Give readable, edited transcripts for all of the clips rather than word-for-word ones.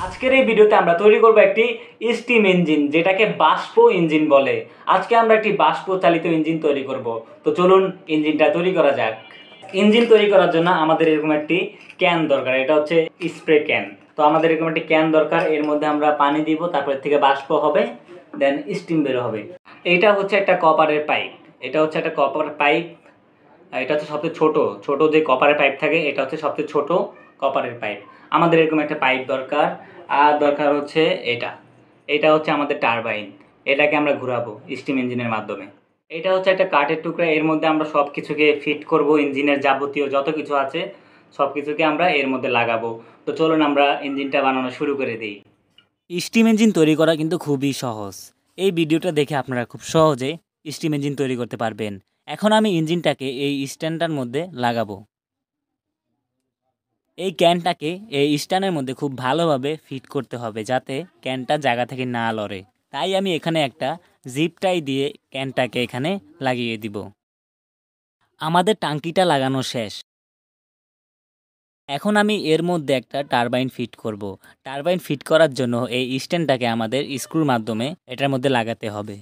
আজকের এই ভিডিওতে আমরা তৈরি করব একটি স্টিম ইঞ্জিন, যেটাকে বাষ্প ইঞ্জিন বলে। আজকে আমরা একটি বাষ্প চালিত ইঞ্জিন তৈরি করব। তো চলুন ইঞ্জিনটা তৈরি করা যাক। ইঞ্জিন তৈরি করার জন্য আমাদের এরকম একটি ক্যান দরকার, এটা হচ্ছে স্প্রে ক্যান। তো আমাদের এরকম একটি ক্যান দরকার, এর মধ্যে আমরা পানি দিব, তারপর থেকে বাষ্প হবে, দেন স্টিম বের হবে। এইটা হচ্ছে একটা কপারের পাইপ, এটা হচ্ছে একটা কপার পাইপ। এটা হচ্ছে সবচেয়ে ছোট যে কপারের পাইপ থাকে, এটা হচ্ছে সবচেয়ে ছোট কপারের পাইপ। আমাদের এরকম একটা পাইপ দরকার। আর দরকার হচ্ছে এটা হচ্ছে আমাদের টারবাইন, এটাকে আমরা ঘোরাবো স্টিম ইঞ্জিনের মাধ্যমে। এটা হচ্ছে একটা কাঠের টুকরা, এর মধ্যে আমরা সব কিছুকে ফিট করব, ইঞ্জিনের যাবতীয় যত কিছু আছে সব কিছুকে আমরা এর মধ্যে লাগাবো। তো চলুন আমরা ইঞ্জিনটা বানানো শুরু করে দিই। স্টিম ইঞ্জিন তৈরি করা কিন্তু খুবই সহজ। এই ভিডিওটা দেখে আপনারা খুব সহজে স্টিম ইঞ্জিন তৈরি করতে পারবেন। এখন আমি ইঞ্জিনটাকে এই স্ট্যান্ডটার মধ্যে লাগাবো। এই ক্যানটাকে এই স্ট্যান্ডের মধ্যে খুব ভালোভাবে ফিট করতে হবে, যাতে ক্যানটা জায়গা থেকে না লড়ে। তাই আমি এখানে একটা জিপ টাই দিয়ে ক্যানটাকে এখানে লাগিয়ে দিব। আমাদের টাঙ্কিটা লাগানো শেষ। এখন আমি এর মধ্যে একটা টারবাইন ফিট করব। টারবাইন ফিট করার জন্য এই স্ট্যান্ডটাকে আমাদের স্ক্রুর মাধ্যমে এটার মধ্যে লাগাতে হবে।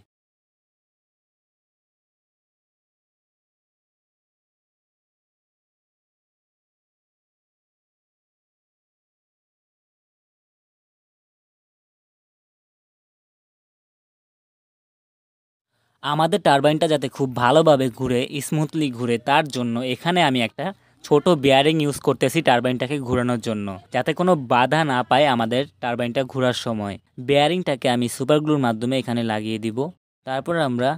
আমাদের টারবাইনটা যাতে খুব ভালোভাবে ঘুরে, স্মুথলি ঘুরে, তার জন্য এখানে আমি একটা ছোট বেয়ারিং ইউজ করতেছি টারবাইনটাকে ঘোরানোর জন্য, যাতে কোনো বাধা না পায় আমাদের টারবাইনটা ঘোরার সময়। বেয়ারিংটাকে আমি সুপার গ্লুর মাধ্যমে এখানে লাগিয়ে দিব। তারপর আমরা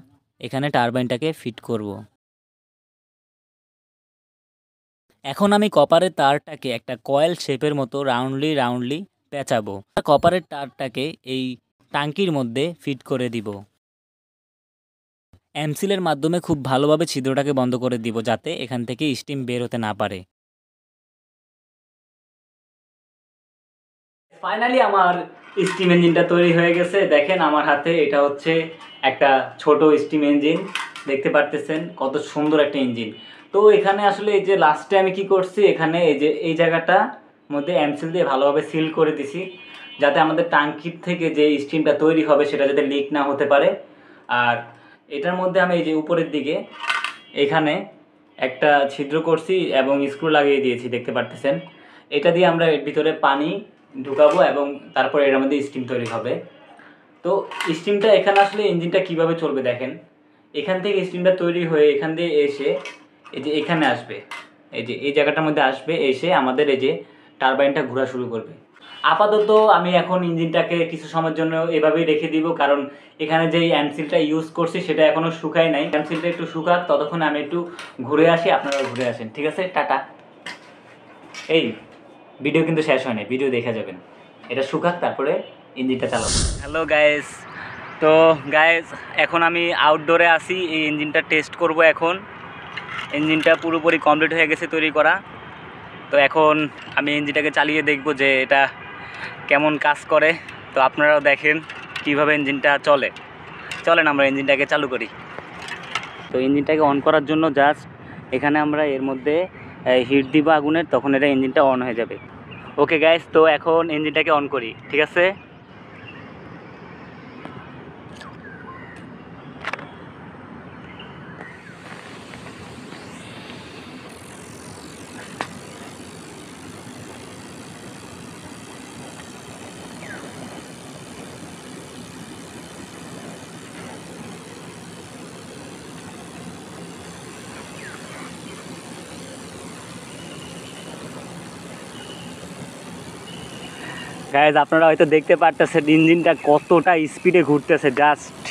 এখানে টারবাইনটাকে ফিট করব। এখন আমি কপারের তারটাকে একটা কয়েল শেপের মতো রাউন্ডলি পেঁচাবো। কপারের তারটাকে এই টাঙ্কির মধ্যে ফিট করে দিব। এমসিলের মাধ্যমে খুব ভালোভাবে ছিদ্রটাকে বন্ধ করে দিব, যাতে এখান থেকে স্টিম বের হতে না পারে। ফাইনালি আমার স্টিম ইঞ্জিনটা তৈরি হয়ে গেছে। দেখেন আমার হাতে, এটা হচ্ছে একটা ছোট স্টিম ইঞ্জিন, দেখতে পারতেছেন কত সুন্দর একটা ইঞ্জিন। তো এখানে আসলে এই যে লাস্টে আমি কি করছি, এখানে এই যে এই জায়গাটা মধ্যে এমসিল দিয়ে ভালোভাবে সিল করে দিছি, যাতে আমাদের টাঙ্কির থেকে যে স্টিমটা তৈরি হবে সেটা যাতে লিক না হতে পারে। আর এটার মধ্যে আমি এই যে উপরের দিকে এখানে একটা ছিদ্র করছি এবং স্ক্রু লাগিয়ে দিয়েছি, দেখতে পারতেছেন। এটা দিয়ে আমরা এর ভিতরে পানি ঢুকাবো এবং তারপরে এর মধ্যে স্টিম তৈরি হবে। তো স্টিমটা এখানে আসলে ইঞ্জিনটা কিভাবে চলবে দেখেন, এখান থেকে স্টিমটা তৈরি হয়ে এখান দিয়ে এসে এই যে এখানে আসবে, এই যে এই জায়গাটার মধ্যে আসবে, এসে আমাদের এই যে টারবাইনটা ঘোরা শুরু করবে। আপাতত আমি এখন ইঞ্জিনটাকে কিছু সময়ের জন্য এভাবেই রেখে দিব, কারণ এখানে যে এমসিলটা ইউজ করছি সেটা এখনও শুকায় নাই। এমসিলটা একটু শুকাক, ততক্ষণ আমি একটু ঘুরে আসি, আপনারা ঘুরে আসেন। ঠিক আছে, টাটা। এই ভিডিও কিন্তু শেষ হয়নি, ভিডিও দেখে যাবেন। এটা শুকাক, তারপরে ইঞ্জিনটা চালাবো। হ্যালো গাইস, তো গাইস এখন আমি আউটডোরে আসি, এই ইঞ্জিনটা টেস্ট করব। এখন ইঞ্জিনটা পুরোপুরি কমপ্লিট হয়ে গেছে তৈরি করা। তো এখন আমি ইঞ্জিনটাকে চালিয়ে দেখব যে এটা কেমন কাজ করে। তো আপনারাও দেখেন কিভাবে ইঞ্জিনটা চলে। চলেন আমরা ইঞ্জিনটাকে চালু করি। তো ইঞ্জিনটাকে অন করার জন্য জাস্ট এখানে আমরা এর মধ্যে হিট দিব আগুনের, তখন এটা ইঞ্জিনটা অন হয়ে যাবে। ওকে গাইস, তো এখন ইঞ্জিনটাকে অন করি, ঠিক আছে। গাইজ আপনারা হয়তো দেখতে পারতেছেন ইঞ্জিনটা কতটা স্পিডে ঘুরতেছে, জাস্ট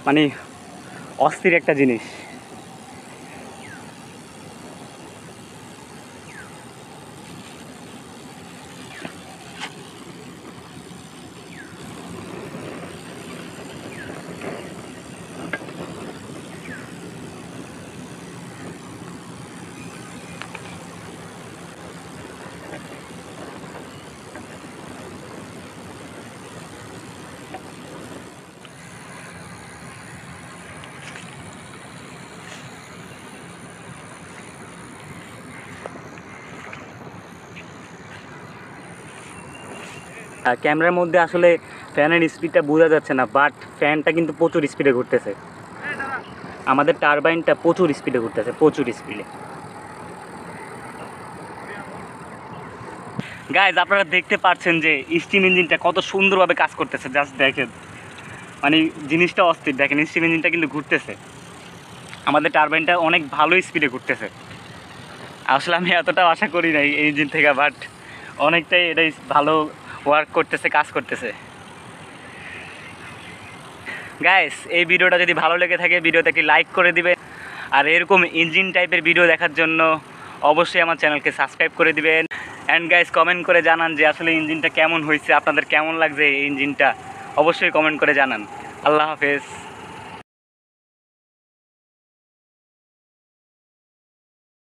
মানে অস্থির একটা জিনিস। ক্যামেরার মধ্যে আসলে ফ্যানের স্পিডটা বোঝা যাচ্ছে না, বাট ফ্যানটা কিন্তু প্রচুর স্পিডে ঘুরতেছে। আমাদের টারবাইনটা প্রচুর স্পিডে ঘুরতেছে, প্রচুর স্পিডে। গাইজ আপনারা দেখতে পাচ্ছেন যে স্টিম ইঞ্জিনটা কত সুন্দরভাবে কাজ করতেছে, জাস্ট দেখেন, মানে জিনিসটা অস্থির। দেখেন স্টিম ইঞ্জিনটা কিন্তু ঘুরতেছে, আমাদের টারবাইনটা অনেক ভালো স্পিডে ঘুরতেছে। আসলে আমি এতটাও আশা করি নাই এই ইঞ্জিন থেকে, বাট অনেকটাই এটাই ভালো ওয়ার্ক করতেছে, কাজ করতেছে। গাইস এই ভিডিওটা যদি ভালো লেগে থাকে ভিডিওতে একটি লাইক করে দিবেন, আর এরকম ইঞ্জিন টাইপের ভিডিও দেখার জন্য অবশ্যই আমার চ্যানেলকে সাবস্ক্রাইব করে দিবেন। অ্যান্ড গাইস কমেন্ট করে জানান যে আসলে ইঞ্জিনটা কেমন হয়েছে, আপনাদের কেমন লাগছে এই ইঞ্জিনটা, অবশ্যই কমেন্ট করে জানান। আল্লাহ হাফেজ।